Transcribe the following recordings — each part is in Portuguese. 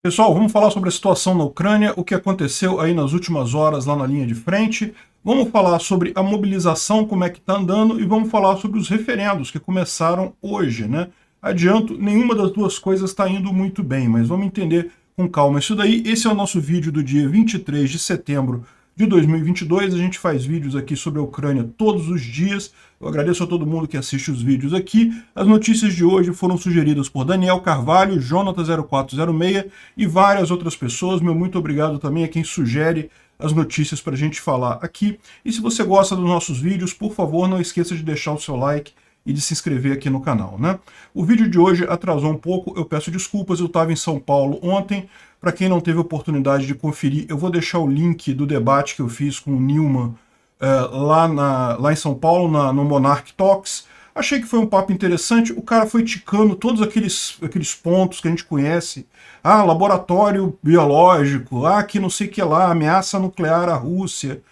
Pessoal, vamos falar sobre a situação na Ucrânia, o que aconteceu aí nas últimas horas lá na linha de frente. Vamos falar sobre a mobilização, como é que está andando, e vamos falar sobre os referendos que começaram hoje, né? Adianto, nenhuma das duas coisas está indo muito bem, mas vamos entender com calma isso daí. Esse é o nosso vídeo do dia 23 de setembro de 2022. A gente faz vídeos aqui sobre a Ucrânia todos os dias. Eu agradeço a todo mundo que assiste os vídeos aqui. As notícias de hoje foram sugeridas por Daniel Carvalho, Jonathan0406 e várias outras pessoas. Meu muito obrigado também a quem sugere as notícias para a gente falar aqui. E se você gosta dos nossos vídeos, por favor, não esqueça de deixar o seu like e de se inscrever aqui no canal, né? O vídeo de hoje atrasou um pouco, eu peço desculpas, eu estava em São Paulo ontem. Para quem não teve oportunidade de conferir, eu vou deixar o link do debate que eu fiz com o Nilman lá em São Paulo, no Monarch Talks. Achei que foi um papo interessante, o cara foi ticando todos aqueles pontos que a gente conhece. Ah, laboratório biológico, que não sei o que lá, ameaça nuclear à Rússia.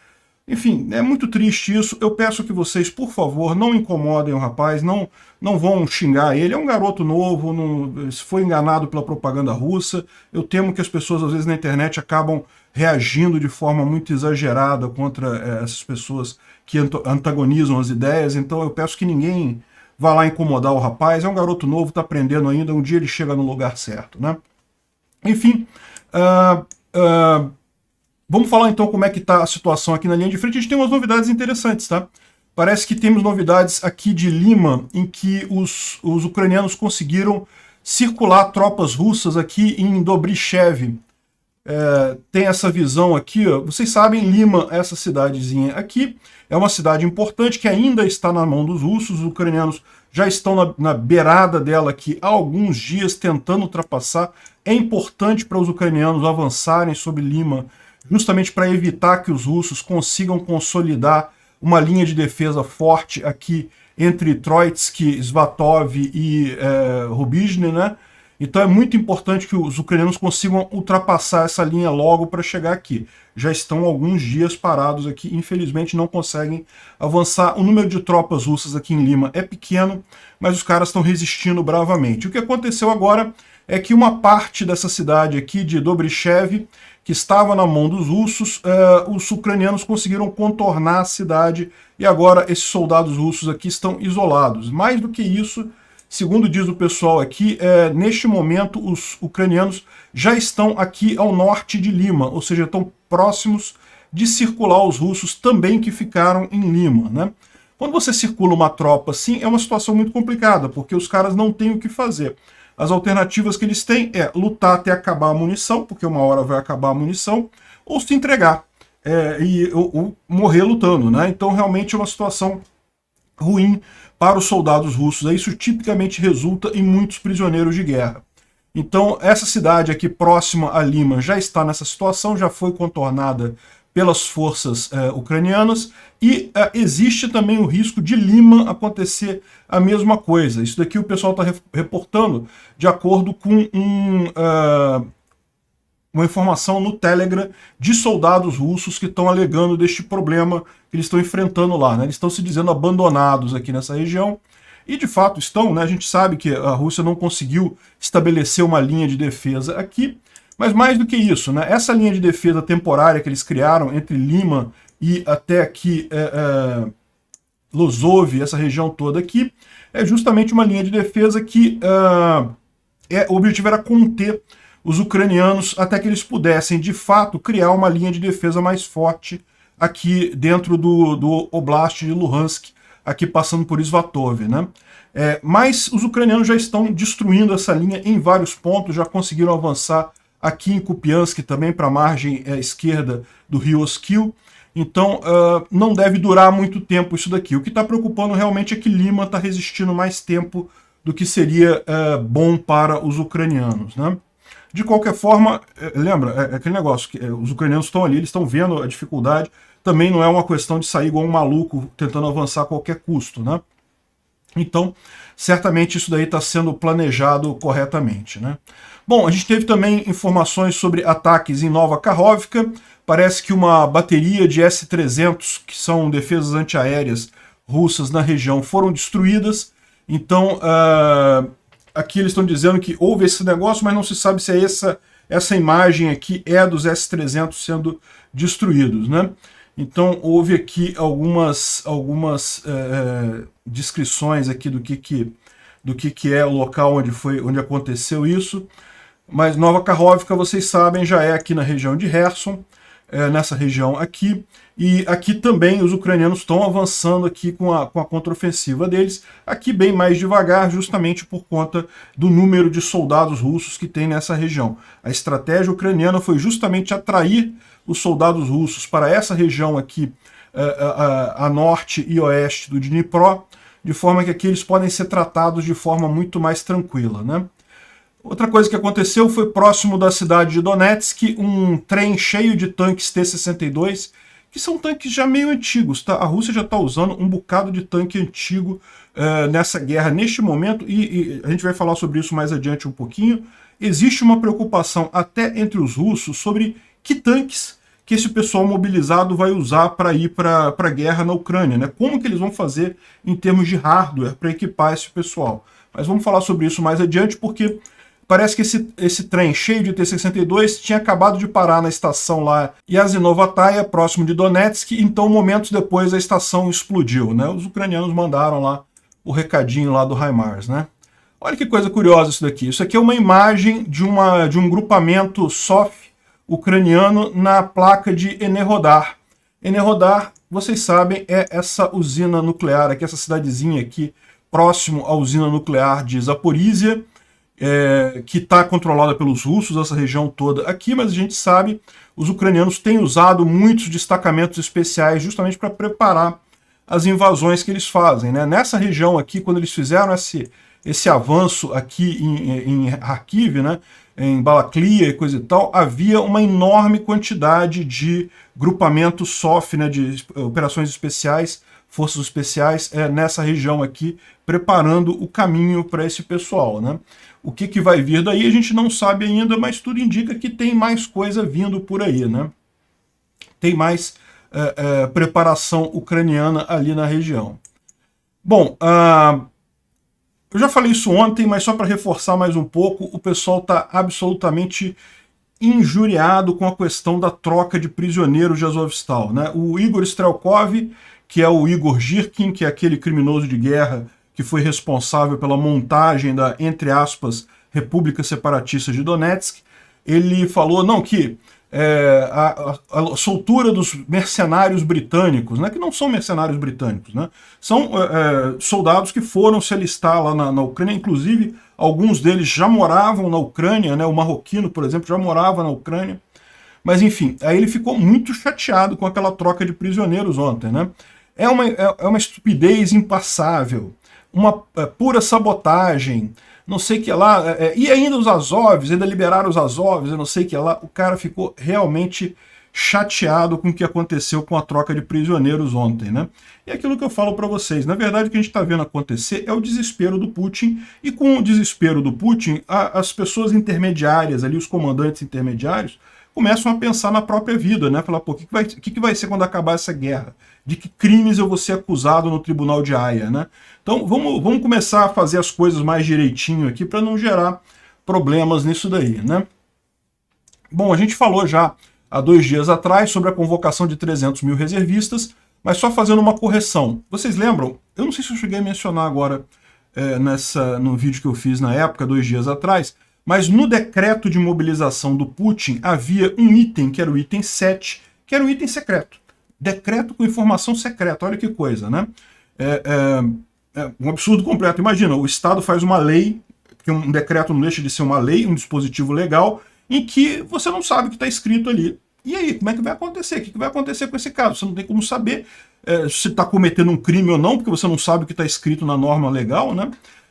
Enfim, é muito triste isso. Eu peço que vocês, por favor, não incomodem o rapaz, não vão xingar ele. É um garoto novo, foi enganado pela propaganda russa. Eu temo que as pessoas, às vezes, na internet acabam reagindo de forma muito exagerada contra essas pessoas que antagonizam as ideias. Então eu peço que ninguém vá lá incomodar o rapaz. É um garoto novo, está aprendendo ainda, um dia ele chega no lugar certo, né? Enfim, vamos falar então como é que está a situação aqui na linha de frente. A gente tem umas novidades interessantes, tá? Parece que temos novidades aqui de Lima, em que os ucranianos conseguiram circular tropas russas aqui em Dobrychev. Tem essa visão aqui, ó. Vocês sabem, Lima, essa cidadezinha aqui, é uma cidade importante que ainda está na mão dos russos. Os ucranianos já estão na beirada dela aqui há alguns dias, tentando ultrapassar. É importante para os ucranianos avançarem sobre Lima, justamente para evitar que os russos consigam consolidar uma linha de defesa forte aqui entre Troitsky, Svatov e Rubizhny, né? Então é muito importante que os ucranianos consigam ultrapassar essa linha logo para chegar aqui. Já estão alguns dias parados aqui, infelizmente não conseguem avançar. O número de tropas russas aqui em Lima é pequeno, mas os caras estão resistindo bravamente. O que aconteceu agora é que uma parte dessa cidade aqui, de Dobrychev, que estava na mão dos russos, os ucranianos conseguiram contornar a cidade e agora esses soldados russos aqui estão isolados. Mais do que isso, segundo diz o pessoal aqui, neste momento os ucranianos já estão aqui ao norte de Lima, ou seja, estão próximos de circular os russos também que ficaram em Lima, né? Quando você circula uma tropa assim, é uma situação muito complicada, porque os caras não têm o que fazer. As alternativas que eles têm é lutar até acabar a munição, porque uma hora vai acabar a munição, ou se entregar, ou morrer lutando, né? Então realmente é uma situação ruim para os soldados russos. Isso tipicamente resulta em muitos prisioneiros de guerra. Então essa cidade aqui próxima a Lima já está nessa situação, já foi contornada pelas forças ucranianas, e existe também o risco de Lima acontecer a mesma coisa. Isso daqui o pessoal está reportando de acordo com uma informação no Telegram de soldados russos que estão alegando deste problema que eles estão enfrentando lá, né? Eles estão se dizendo abandonados aqui nessa região, e de fato estão, né? A gente sabe que a Rússia não conseguiu estabelecer uma linha de defesa aqui, mas mais do que isso, né? Essa linha de defesa temporária que eles criaram entre Lima e até aqui Lozov, essa região toda aqui, é justamente uma linha de defesa que o objetivo era conter os ucranianos até que eles pudessem, de fato, criar uma linha de defesa mais forte aqui dentro do Oblast de Luhansk, aqui passando por Svatov, né? Mas os ucranianos já estão destruindo essa linha em vários pontos, já conseguiram avançar aqui em Kupiansk também para a margem esquerda do rio Oskil. Então não deve durar muito tempo isso daqui. O que está preocupando realmente é que Lima está resistindo mais tempo do que seria bom para os ucranianos, né? De qualquer forma, lembra, aquele negócio, que os ucranianos estão ali, eles estão vendo a dificuldade, também não é uma questão de sair igual um maluco tentando avançar a qualquer custo, né? Então, certamente isso daí está sendo planejado corretamente, né? Bom, a gente teve também informações sobre ataques em Nova Kakhovka. Parece que uma bateria de S-300, que são defesas antiaéreas russas na região, foram destruídas. Então, aqui eles estão dizendo que houve esse negócio, mas não se sabe se é essa imagem aqui é dos S-300 sendo destruídos, né? Então houve aqui algumas descrições aqui do que é o local onde aconteceu isso. Mas Nova Kakhovka, vocês sabem, já é aqui na região de Kherson, nessa região aqui. E aqui também os ucranianos estão avançando aqui com a contraofensiva deles, aqui bem mais devagar, justamente por conta do número de soldados russos que tem nessa região. A estratégia ucraniana foi justamente atrair os soldados russos para essa região aqui, a norte e oeste do Dnipro, de forma que aqui eles podem ser tratados de forma muito mais tranquila, né? Outra coisa que aconteceu foi próximo da cidade de Donetsk, um trem cheio de tanques T-62, que são tanques já meio antigos, tá? A Rússia já está usando um bocado de tanque antigo nessa guerra neste momento, e a gente vai falar sobre isso mais adiante um pouquinho. Existe uma preocupação até entre os russos sobre que tanques que esse pessoal mobilizado vai usar para ir para a guerra na Ucrânia, né? Como que eles vão fazer em termos de hardware para equipar esse pessoal. Mas vamos falar sobre isso mais adiante, porque parece que esse trem cheio de T-62 tinha acabado de parar na estação lá Yazinovataya, próximo de Donetsk, então momentos depois a estação explodiu, né? Os ucranianos mandaram lá o recadinho lá do HIMARS, né? Olha que coisa curiosa isso daqui. Isso aqui é uma imagem de um grupamento SOF ucraniano na placa de Enerhodar. Enerhodar, vocês sabem, é essa usina nuclear aqui, essa cidadezinha aqui, próximo à usina nuclear de Zaporizhia, que está controlada pelos russos, essa região toda aqui, mas a gente sabe, os ucranianos têm usado muitos destacamentos especiais justamente para preparar as invasões que eles fazem, né? Nessa região aqui, quando eles fizeram esse avanço aqui em Kharkiv, né, em Balaklia e coisa e tal, havia uma enorme quantidade de grupamentos SOF, né, de operações especiais, forças especiais, nessa região aqui, preparando o caminho para esse pessoal, né? O que vai vir daí a gente não sabe ainda, mas tudo indica que tem mais coisa vindo por aí, né? Tem mais preparação ucraniana ali na região. Bom, eu já falei isso ontem, mas só para reforçar mais um pouco, o pessoal está absolutamente injuriado com a questão da troca de prisioneiros de Azovstal, né? O Igor Strelkov, que é o Igor Girkin, que é aquele criminoso de guerra que foi responsável pela montagem da, entre aspas, República Separatista de Donetsk, ele falou não, que a soltura dos mercenários britânicos, né, que não são mercenários britânicos, né, são soldados que foram se alistar lá na Ucrânia, inclusive alguns deles já moravam na Ucrânia, né, o marroquino, por exemplo, já morava na Ucrânia, mas enfim, aí ele ficou muito chateado com aquela troca de prisioneiros ontem, né. É uma estupidez impassável, uma pura sabotagem, não sei o que lá, e ainda os Azovs, ainda liberaram os Azovs, eu não sei o que lá, o cara ficou realmente chateado com o que aconteceu com a troca de prisioneiros ontem, né? E aquilo que eu falo para vocês, na verdade o que a gente está vendo acontecer é o desespero do Putin, e com o desespero do Putin, as pessoas intermediárias ali, os comandantes intermediários, começam a pensar na própria vida, né? Falar, pô, o que vai ser quando acabar essa guerra? De que crimes eu vou ser acusado no tribunal de Haia, né? Então vamos começar a fazer as coisas mais direitinho aqui para não gerar problemas nisso daí, né? Bom, a gente falou já há 2 dias atrás sobre a convocação de 300 mil reservistas, mas só fazendo uma correção. Vocês lembram? Eu não sei se eu cheguei a mencionar agora no vídeo que eu fiz na época, 2 dias atrás, mas no decreto de mobilização do Putin havia um item, que era o item 7, que era um item secreto. Decreto com informação secreta, olha que coisa, né? Um absurdo completo. Imagina, o Estado faz uma lei, que um decreto não deixa de ser uma lei, um dispositivo legal, em que você não sabe o que está escrito ali. E aí, como é que vai acontecer? O que vai acontecer com esse caso? Você não tem como saber se está cometendo um crime ou não, porque você não sabe o que está escrito na norma legal, né?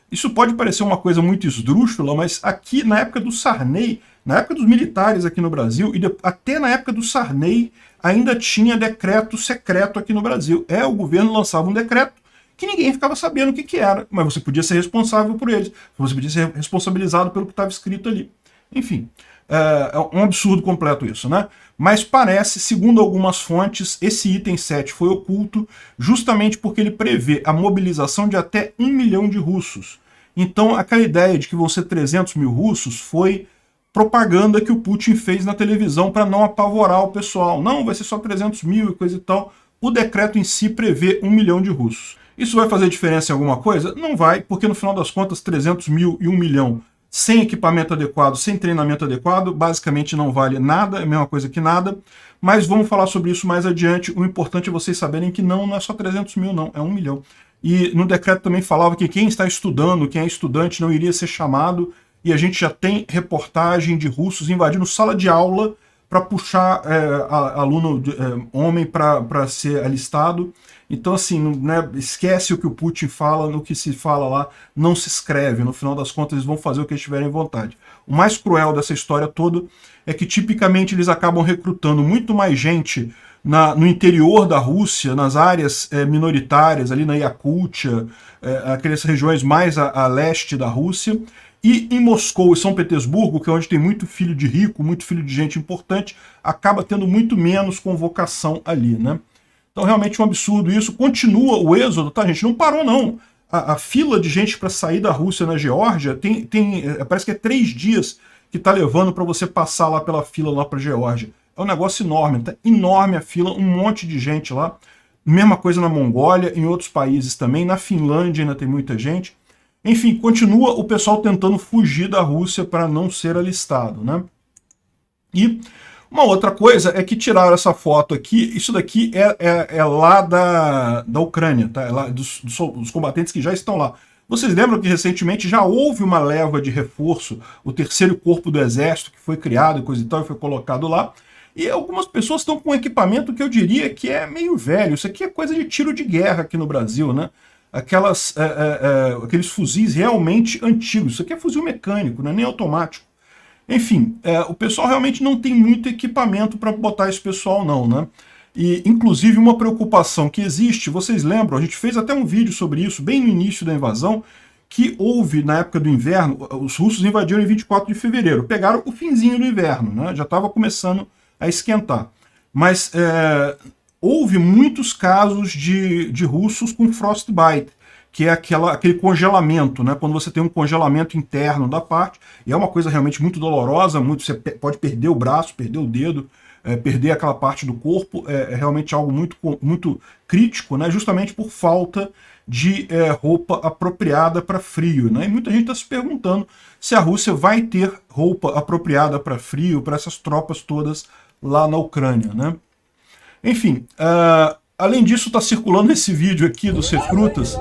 Isso pode parecer uma coisa muito esdrúxula, mas aqui na época do Sarney, na época dos militares aqui no Brasil, e até na época do Sarney, ainda tinha decreto secreto aqui no Brasil. O governo lançava um decreto que ninguém ficava sabendo o que era, mas você podia ser responsável por eles, você podia ser responsabilizado pelo que estava escrito ali. Enfim, é um absurdo completo isso, né? Mas parece, segundo algumas fontes, esse item 7 foi oculto justamente porque ele prevê a mobilização de até 1 milhão de russos. Então, aquela ideia de que vão ser 300 mil russos foi propaganda que o Putin fez na televisão para não apavorar o pessoal. Não, vai ser só 300 mil e coisa e tal. O decreto em si prevê 1 milhão de russos. Isso vai fazer diferença em alguma coisa? Não vai, porque no final das contas 300 mil e 1 milhão sem equipamento adequado, sem treinamento adequado, basicamente não vale nada, é a mesma coisa que nada. Mas vamos falar sobre isso mais adiante. O importante é vocês saberem que não é só 300 mil, não, é 1 milhão. E no decreto também falava que quem está estudando, quem é estudante, não iria ser chamado, e a gente já tem reportagem de russos invadindo sala de aula para puxar aluno homem para ser alistado. Então, assim, né, esquece o que o Putin fala, no que se fala lá, não se escreve. No final das contas, eles vão fazer o que eles tiverem vontade. O mais cruel dessa história toda é que, tipicamente, eles acabam recrutando muito mais gente no interior da Rússia, nas áreas minoritárias, ali na Yakutia, aquelas regiões mais a leste da Rússia, e em Moscou e São Petersburgo, que é onde tem muito filho de rico, muito filho de gente importante, acaba tendo muito menos convocação ali, né? Então, realmente é um absurdo isso. Continua o êxodo, tá, gente? Não parou, não. A fila de gente para sair da Rússia na Geórgia parece que é 3 dias que tá levando para você passar lá pela fila lá para a Geórgia. É um negócio enorme, tá enorme a fila, um monte de gente lá. Mesma coisa na Mongólia, em outros países também. Na Finlândia ainda tem muita gente. Enfim, continua o pessoal tentando fugir da Rússia para não ser alistado, né? E uma outra coisa é que tiraram essa foto aqui, isso daqui é lá da Ucrânia, tá? É lá dos combatentes que já estão lá. Vocês lembram que recentemente já houve uma leva de reforço, o 3º Corpo do Exército, que foi criado e coisa e tal, e foi colocado lá. E algumas pessoas estão com equipamento que eu diria que é meio velho. Isso aqui é coisa de tiro de guerra aqui no Brasil, né? Aqueles fuzis realmente antigos. Isso aqui é fuzil mecânico, não é nem automático. Enfim, o pessoal realmente não tem muito equipamento para botar esse pessoal não, né? E, inclusive, uma preocupação que existe, vocês lembram, a gente fez até um vídeo sobre isso, bem no início da invasão, que houve na época do inverno, os russos invadiram em 24 de fevereiro, pegaram o finzinho do inverno, né? Já estava começando a esquentar. Mas houve muitos casos de russos com frostbite, que é aquele congelamento, né? Quando você tem um congelamento interno da parte, e é uma coisa realmente muito dolorosa, você pode perder o braço, perder o dedo, perder aquela parte do corpo, é realmente algo muito crítico, né? Justamente por falta de roupa apropriada para frio, né? E muita gente está se perguntando se a Rússia vai ter roupa apropriada para frio, para essas tropas todas lá na Ucrânia, né? Enfim, além disso, está circulando esse vídeo aqui dos recrutas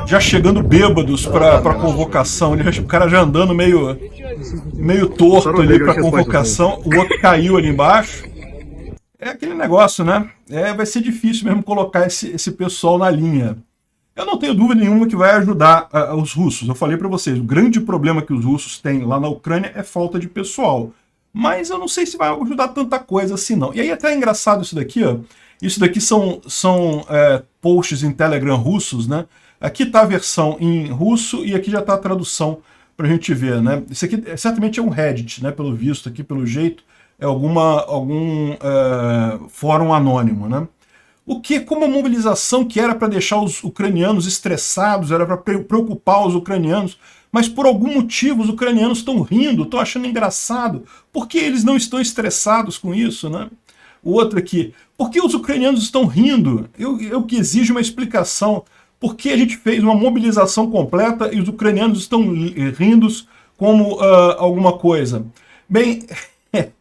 já chegando bêbados para convocação, o cara já andando meio torto ali para convocação, o outro caiu ali embaixo. É aquele negócio, né? Vai ser difícil mesmo colocar esse pessoal na linha. Eu não tenho dúvida nenhuma que vai ajudar os russos. Eu falei para vocês, o grande problema que os russos têm lá na Ucrânia é falta de pessoal. Mas eu não sei se vai ajudar tanta coisa assim, não. E aí até é engraçado isso daqui, ó. Isso daqui são posts em Telegram russos, né? Aqui está a versão em russo e aqui já está a tradução para a gente ver, né? Isso aqui certamente é um Reddit, né? Pelo visto aqui, pelo jeito, é algum fórum anônimo, né? O que, como a mobilização que era para deixar os ucranianos estressados, era para preocupar os ucranianos, mas por algum motivo os ucranianos estão rindo, estão achando engraçado. Por que eles não estão estressados com isso, né? O outro aqui, por que os ucranianos estão rindo? Eu que exijo uma explicação. Por que a gente fez uma mobilização completa e os ucranianos estão rindo como alguma coisa? Bem,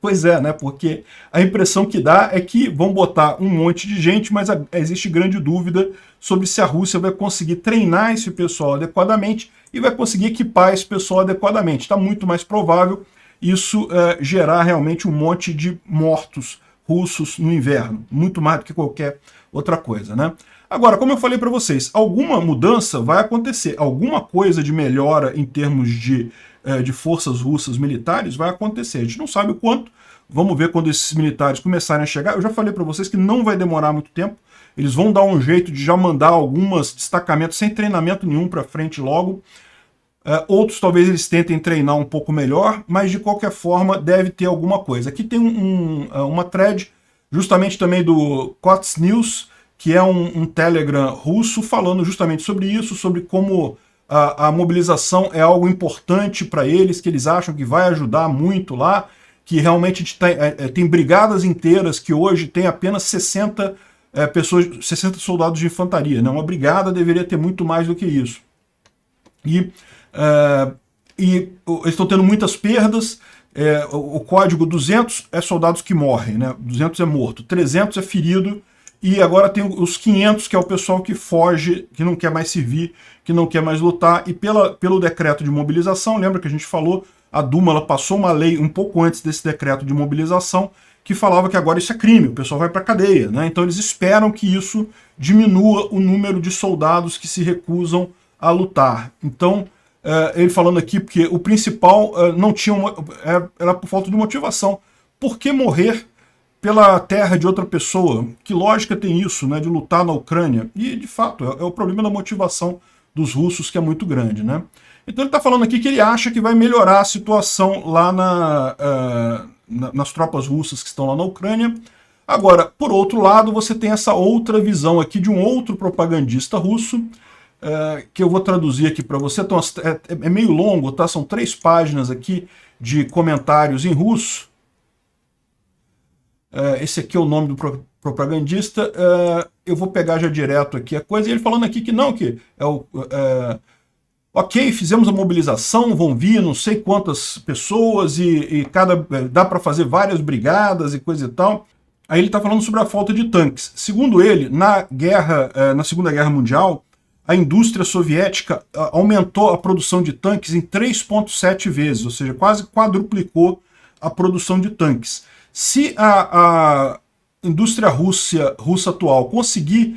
pois é, né? Porque a impressão que dá é que vão botar um monte de gente, mas existe grande dúvida sobre se a Rússia vai conseguir treinar esse pessoal adequadamente e vai conseguir equipar esse pessoal adequadamente. Está muito mais provável isso gerar realmente um monte de mortos russos no inverno, muito mais do que qualquer outra coisa, né? Agora, como eu falei para vocês, alguma mudança vai acontecer, alguma coisa de melhora em termos de forças russas militares vai acontecer. A gente não sabe o quanto, vamos ver quando esses militares começarem a chegar. Eu já falei para vocês que não vai demorar muito tempo, eles vão dar um jeito de já mandar alguns destacamentos sem treinamento nenhum para frente logo. Outros talvez eles tentem treinar um pouco melhor, mas de qualquer forma deve ter alguma coisa. Aqui tem uma thread justamente também do Kots News, que é um Telegram russo, falando justamente sobre isso, sobre como a mobilização é algo importante para eles, que eles acham que vai ajudar muito lá, que realmente a gente tem brigadas inteiras que hoje tem apenas 60 pessoas, 60 soldados de infantaria, né? Uma brigada deveria ter muito mais do que isso. E eles estão tendo muitas perdas. O código 200 é soldados que morrem, né? 200 é morto, 300 é ferido, e agora tem os 500, que é o pessoal que foge, que não quer mais servir, que não quer mais lutar, e pelo decreto de mobilização, lembra que a gente falou, a Duma ela passou uma lei um pouco antes desse decreto de mobilização, que falava que agora isso é crime, o pessoal vai para a cadeia, né? Então eles esperam que isso diminua o número de soldados que se recusam a lutar. Então, ele falando aqui, porque o principal não tinha era por falta de motivação. Por que morrer pela terra de outra pessoa? Que lógica tem isso, né, de lutar na Ucrânia? E, de fato, é o problema da motivação dos russos, que é muito grande, né? Então ele está falando aqui que ele acha que vai melhorar a situação lá nas tropas russas que estão lá na Ucrânia. Agora, por outro lado, você tem essa outra visão aqui de um outro propagandista russo, que eu vou traduzir aqui para você. Então, é meio longo, tá? São 3 páginas aqui de comentários em russo. Esse aqui é o nome do propagandista. Eu vou pegar já direto aqui a coisa. E ele falando aqui que não, que ok, fizemos a mobilização, vão vir não sei quantas pessoas e dá para fazer várias brigadas e coisa e tal. Aí ele está falando sobre a falta de tanques. Segundo ele, na Segunda Guerra Mundial, a indústria soviética aumentou a produção de tanques em 3,7 vezes, ou seja, quase quadruplicou a produção de tanques. Se a indústria russa atual conseguir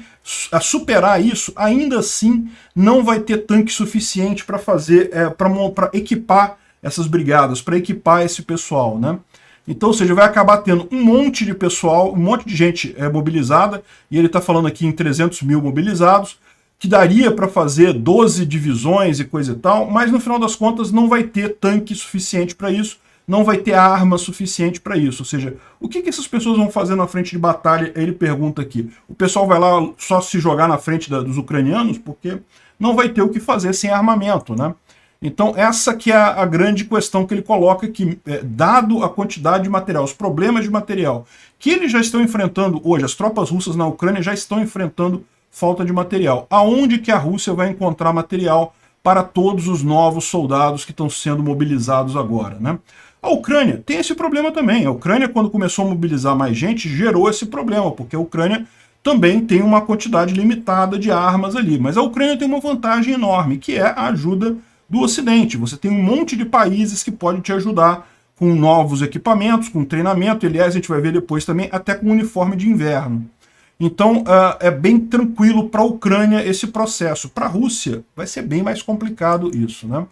superar isso, ainda assim não vai ter tanque suficiente para fazer, para equipar essas brigadas, para equipar esse pessoal, né? Então, ou seja, vai acabar tendo um monte de pessoal, um monte de gente mobilizada, e ele está falando aqui em 300 mil mobilizados, que daria para fazer 12 divisões e coisa e tal, mas no final das contas não vai ter tanque suficiente para isso, não vai ter arma suficiente para isso. Ou seja, o que essas pessoas vão fazer na frente de batalha? Ele pergunta aqui. O pessoal vai lá só se jogar na frente dos ucranianos, porque não vai ter o que fazer sem armamento, né? Então essa que é a grande questão que ele coloca, que dado a quantidade de material, os problemas de material que eles já estão enfrentando hoje, as tropas russas na Ucrânia já estão enfrentando falta de material. Aonde que a Rússia vai encontrar material para todos os novos soldados que estão sendo mobilizados agora, né? A Ucrânia tem esse problema também. A Ucrânia, quando começou a mobilizar mais gente, gerou esse problema, porque a Ucrânia também tem uma quantidade limitada de armas ali. Mas a Ucrânia tem uma vantagem enorme, que é a ajuda do Ocidente. Você tem um monte de países que podem te ajudar com novos equipamentos, com treinamento. Aliás, a gente vai ver depois também, até com uniforme de inverno. Então, é bem tranquilo para a Ucrânia esse processo. Para a Rússia, vai ser bem mais complicado isso, né?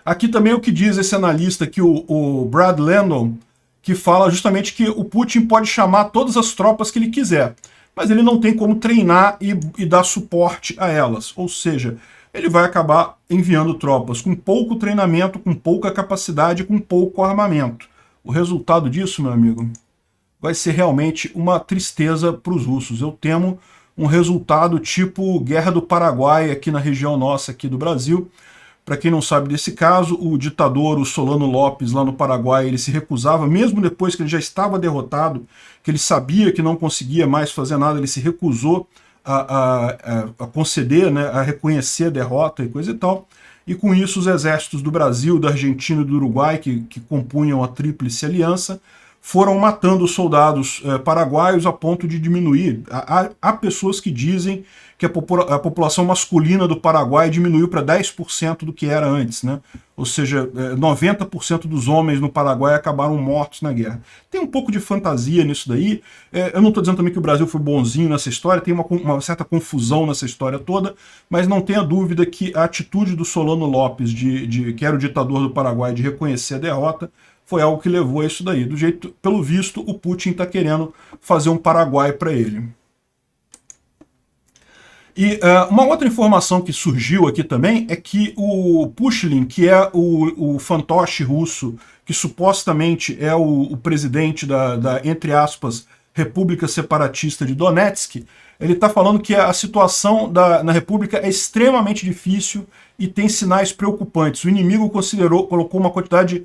Aqui também o que diz esse analista aqui, o Brad Landon, que fala justamente que o Putin pode chamar todas as tropas que ele quiser, mas ele não tem como treinar e dar suporte a elas. Ou seja, ele vai acabar enviando tropas com pouco treinamento, com pouca capacidade, com pouco armamento. O resultado disso, meu amigo, vai ser realmente uma tristeza para os russos. Eu temo um resultado tipo Guerra do Paraguai aqui na região nossa, aqui do Brasil. Para quem não sabe desse caso, o ditador, o Solano Lopes, lá no Paraguai, ele se recusava, mesmo depois que ele já estava derrotado, que ele sabia que não conseguia mais fazer nada, ele se recusou a conceder, né, a reconhecer a derrota e coisa e tal. E com isso os exércitos do Brasil, da Argentina e do Uruguai, que compunham a Tríplice Aliança, foram matando os soldados paraguaios a ponto de diminuir. Há pessoas que dizem que a população masculina do Paraguai diminuiu para 10% do que era antes, né? Ou seja, 90% dos homens no Paraguai acabaram mortos na guerra. Tem um pouco de fantasia nisso daí. Eu não estou dizendo também que o Brasil foi bonzinho nessa história, tem uma certa confusão nessa história toda, mas não tenha dúvida que a atitude do Solano Lopes, que era o ditador do Paraguai, de reconhecer a derrota, foi algo que levou a isso daí. Pelo visto, o Putin está querendo fazer um Paraguai para ele. E uma outra informação que surgiu aqui também é que o Pushilin, que é o fantoche russo, que supostamente é o presidente entre aspas, República Separatista de Donetsk, ele está falando que a situação na República é extremamente difícil e tem sinais preocupantes. O inimigo colocou uma quantidade,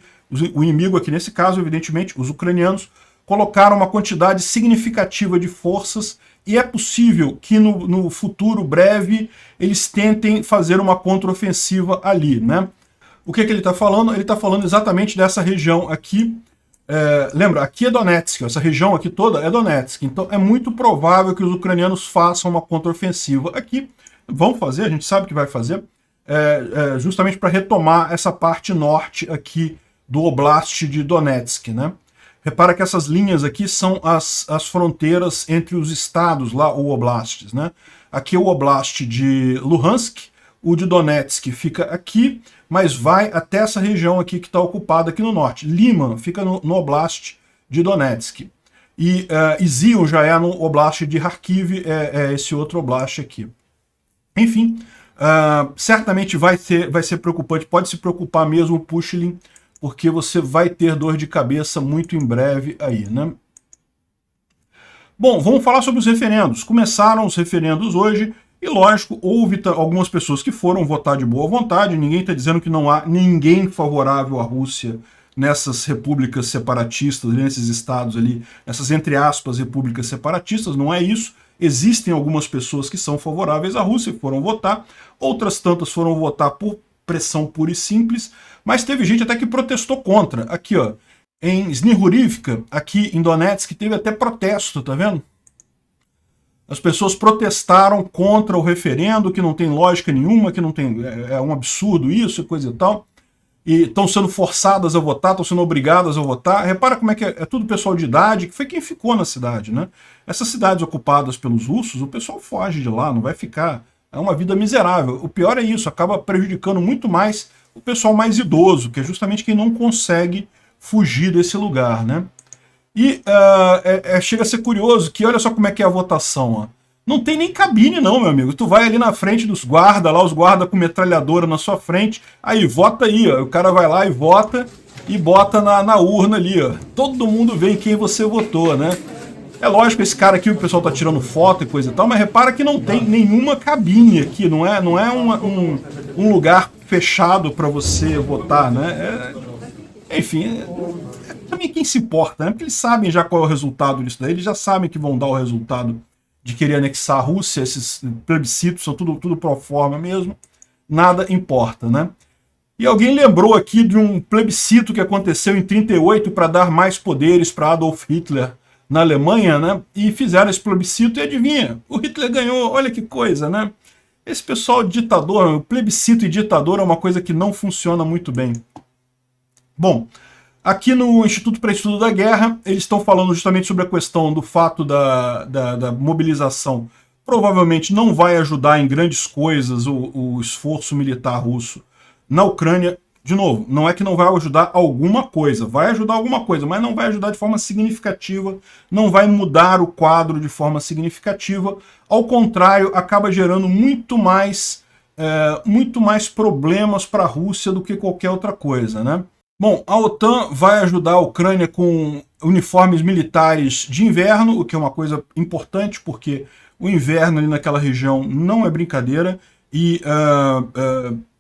o inimigo aqui nesse caso, evidentemente, os ucranianos, colocaram uma quantidade significativa de forças e é possível que no futuro breve eles tentem fazer uma contraofensiva ali, né? O que ele está falando? Ele está falando exatamente dessa região aqui. Lembra, aqui é Donetsk, essa região aqui toda é Donetsk, então é muito provável que os ucranianos façam uma contraofensiva aqui. Vão fazer, a gente sabe que vai fazer, justamente para retomar essa parte norte aqui do Oblast de Donetsk, né? Repara que essas linhas aqui são as fronteiras entre os estados lá, ou oblastes, né? Aqui é o Oblast de Luhansk, o de Donetsk fica aqui, mas vai até essa região aqui que está ocupada aqui no norte. Liman fica no Oblast de Donetsk. E Izium já é no Oblast de Kharkiv, é esse outro Oblast aqui. Enfim, certamente vai ser preocupante, pode se preocupar mesmo o Pushilin, porque você vai ter dor de cabeça muito em breve aí, né? Bom, vamos falar sobre os referendos. Começaram os referendos hoje, e lógico, houve algumas pessoas que foram votar de boa vontade, ninguém está dizendo que não há ninguém favorável à Rússia nessas repúblicas separatistas, nesses estados ali, essas entre aspas repúblicas separatistas, não é isso. Existem algumas pessoas que são favoráveis à Rússia e foram votar, outras tantas foram votar por pressão pura e simples, mas teve gente até que protestou contra. Aqui, ó, em Snihurivka, aqui em Donetsk, teve até protesto, tá vendo? As pessoas protestaram contra o referendo, que não tem lógica nenhuma, que não tem, é um absurdo isso e coisa e tal. E estão sendo forçadas a votar, estão sendo obrigadas a votar. Repara como é que é tudo pessoal de idade, que foi quem ficou na cidade, né? Essas cidades ocupadas pelos russos, o pessoal foge de lá, não vai ficar. É uma vida miserável. O pior é isso, acaba prejudicando muito mais o pessoal mais idoso, que é justamente quem não consegue fugir desse lugar, né? E chega a ser curioso que olha só como é que é a votação, ó. Não tem nem cabine não, meu amigo. Tu vai ali na frente dos guardas, lá os guardas com metralhadora na sua frente, aí vota aí, ó. O cara vai lá e vota e bota na urna ali, ó. Todo mundo vê em quem você votou, né? É lógico, esse cara aqui, o pessoal tá tirando foto e coisa e tal, mas repara que não tem nenhuma cabine aqui, não é um lugar fechado para você votar, né? Enfim, também quem se importa, né? Porque eles sabem já qual é o resultado disso daí, eles já sabem que vão dar o resultado de querer anexar a Rússia, esses plebiscitos são tudo pro forma mesmo, nada importa, né? E alguém lembrou aqui de um plebiscito que aconteceu em 1938 para dar mais poderes para Adolf Hitler na Alemanha, né? E fizeram esse plebiscito e adivinha, o Hitler ganhou, olha que coisa, né? Esse pessoal ditador, o plebiscito e ditador é uma coisa que não funciona muito bem. Bom, aqui no Instituto para Estudo da Guerra, eles estão falando justamente sobre a questão do fato da mobilização. Provavelmente não vai ajudar em grandes coisas o esforço militar russo na Ucrânia. De novo, não é que não vai ajudar alguma coisa, vai ajudar alguma coisa, mas não vai ajudar de forma significativa, não vai mudar o quadro de forma significativa. Ao contrário, acaba gerando muito mais problemas para a Rússia do que qualquer outra coisa, né? Bom, a OTAN vai ajudar a Ucrânia com uniformes militares de inverno, o que é uma coisa importante, porque o inverno ali naquela região não é brincadeira, e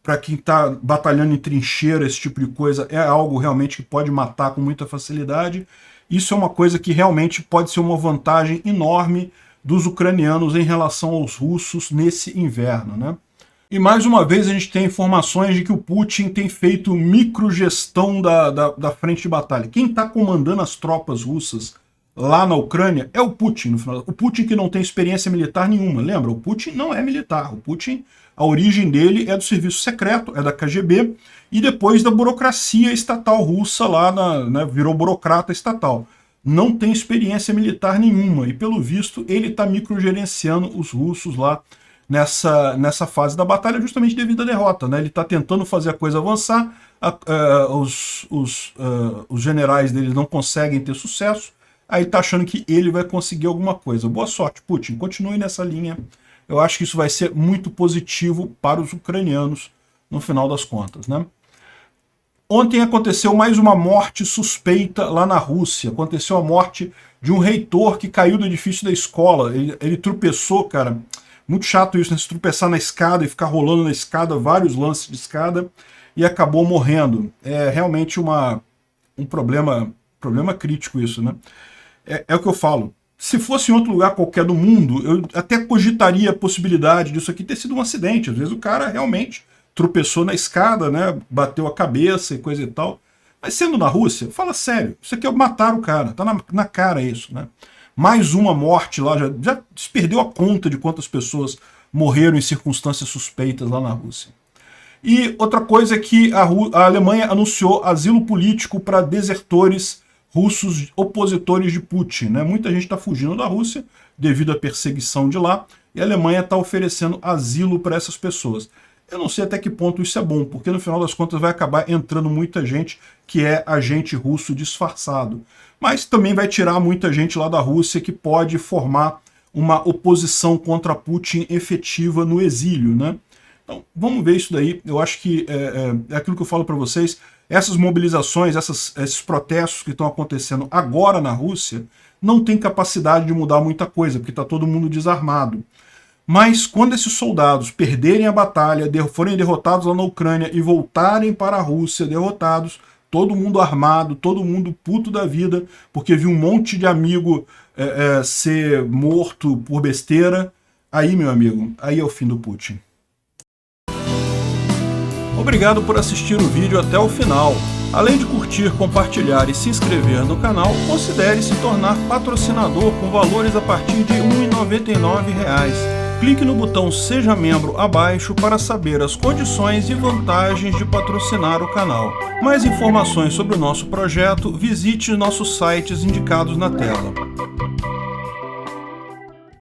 para quem está batalhando em trincheira, esse tipo de coisa, é algo realmente que pode matar com muita facilidade. Isso é uma coisa que realmente pode ser uma vantagem enorme dos ucranianos em relação aos russos nesse inverno, né? E mais uma vez a gente tem informações de que o Putin tem feito microgestão da frente de batalha. Quem está comandando as tropas russas lá na Ucrânia é o Putin, no final. O Putin que não tem experiência militar nenhuma. Lembra, o Putin não é militar. O Putin, a origem dele é do serviço secreto, é da KGB, e depois da burocracia estatal russa lá, virou burocrata estatal. Não tem experiência militar nenhuma, e pelo visto ele está microgerenciando os russos lá nessa fase da batalha, justamente devido à derrota, né? Ele está tentando fazer a coisa avançar, os generais dele não conseguem ter sucesso, aí está achando que ele vai conseguir alguma coisa. Boa sorte, Putin, continue nessa linha. Eu acho que isso vai ser muito positivo para os ucranianos no final das contas, né? Ontem aconteceu mais uma morte suspeita lá na Rússia. Aconteceu a morte de um reitor que caiu do edifício da escola. Ele tropeçou, cara. Muito chato isso, né? Se tropeçar na escada e ficar rolando na escada, vários lances de escada, e acabou morrendo. É realmente um problema crítico isso, né? É o que eu falo. Se fosse em outro lugar qualquer do mundo, eu até cogitaria a possibilidade disso aqui ter sido um acidente. Às vezes o cara realmente tropeçou na escada, né? Bateu a cabeça e coisa e tal. Mas sendo na Rússia, fala sério, isso aqui é matar o cara, tá na cara isso, né? Mais uma morte lá, já se perdeu a conta de quantas pessoas morreram em circunstâncias suspeitas lá na Rússia. E outra coisa é que a Alemanha anunciou asilo político para desertores russos opositores de Putin, né? Muita gente está fugindo da Rússia devido à perseguição de lá, e a Alemanha está oferecendo asilo para essas pessoas. Eu não sei até que ponto isso é bom, porque no final das contas vai acabar entrando muita gente que é agente russo disfarçado. Mas também vai tirar muita gente lá da Rússia que pode formar uma oposição contra Putin efetiva no exílio, né? Então, vamos ver isso daí. Eu acho que é aquilo que eu falo para vocês. Essas mobilizações, esses protestos que estão acontecendo agora na Rússia, não tem capacidade de mudar muita coisa, porque está todo mundo desarmado. Mas quando esses soldados perderem a batalha, forem derrotados lá na Ucrânia e voltarem para a Rússia derrotados, todo mundo armado, todo mundo puto da vida, porque viu um monte de amigo ser morto por besteira, aí, meu amigo, aí é o fim do Putin. Obrigado por assistir o vídeo até o final. Além de curtir, compartilhar e se inscrever no canal, considere se tornar patrocinador com valores a partir de R$ 1,99. Clique no botão Seja Membro abaixo para saber as condições e vantagens de patrocinar o canal. Mais informações sobre o nosso projeto, visite nossos sites indicados na tela.